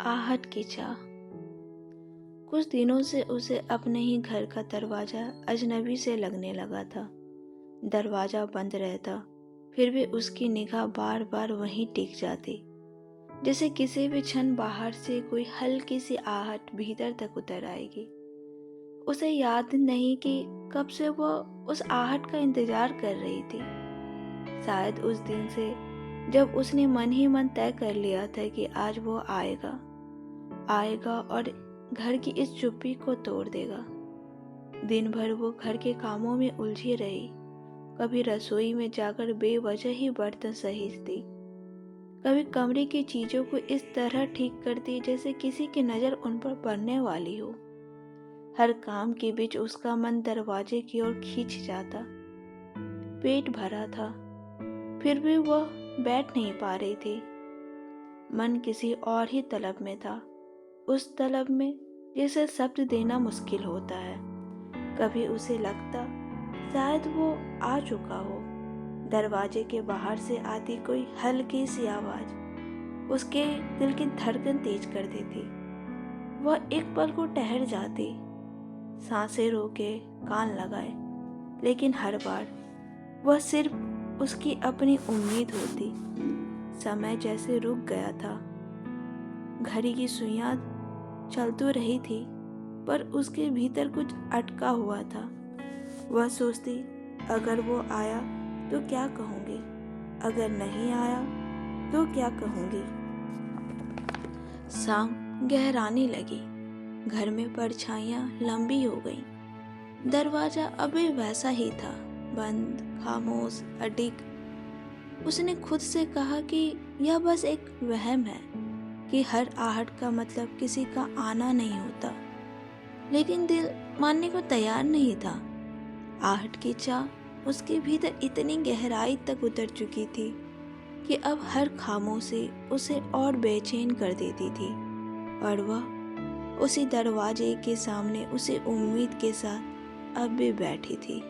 आहट की चाह। कुछ दिनों से उसे अपने ही घर का दरवाजा अजनबी से लगने लगा था। दरवाजा बंद रहता, फिर भी उसकी निगाह बार बार वहीं टिक जाती, जैसे किसी भी क्षण बाहर से कोई हल्की सी आहट भीतर तक उतर आएगी। उसे याद नहीं कि कब से वह उस आहट का इंतजार कर रही थी। शायद उस दिन से जब उसने मन ही मन तय कर लिया था कि आज वो आएगा और घर की इस चुप्पी को तोड़ देगा। दिन भर वो घर के कामों में उलझी रही, कभी रसोई में जाकर बेवजह ही बर्तन सहीजती, कभी कमरे की चीजों को इस तरह ठीक करती जैसे किसी की नजर उन पर पड़ने वाली हो। हर काम के बीच उसका मन दरवाजे की ओर खींच जाता। पेट भरा था, फिर भी वह बैठ नहीं पा रही थी। मन किसी और ही तलब में था, उस तलब में जिसे शब्द देना मुश्किल होता है। कभी उसे लगता शायद वो आ चुका हो। दरवाजे के बाहर से आती कोई हल्की सी आवाज उसके दिल की धड़कन तेज कर देती। वह एक पल को ठहर जाती, सांसें रोके, कान लगाए, लेकिन हर बार वह सिर्फ उसकी अपनी उम्मीद होती। समय जैसे रुक गया था। घड़ी की सुइयां चल तो रही थी, पर उसके भीतर कुछ अटका हुआ था। वह सोचती, अगर वो आया तो क्या कहूँगी, अगर नहीं आया तो क्या कहूँगी। शाम गहराने लगी, घर में परछाइयाँ लंबी हो गईं। दरवाजा अभी वैसा ही था, बंद, खामोश, अडिग। उसने खुद से कहा कि यह बस एक वहम है, कि हर आहट का मतलब किसी का आना नहीं होता, लेकिन दिल मानने को तैयार नहीं था। आहट की चाह उसके भीतर इतनी गहराई तक उतर चुकी थी कि अब हर खामोशी उसे और बेचैन कर देती थी, और वह उसी दरवाजे के सामने उसी उम्मीद के साथ अब भी बैठी थी।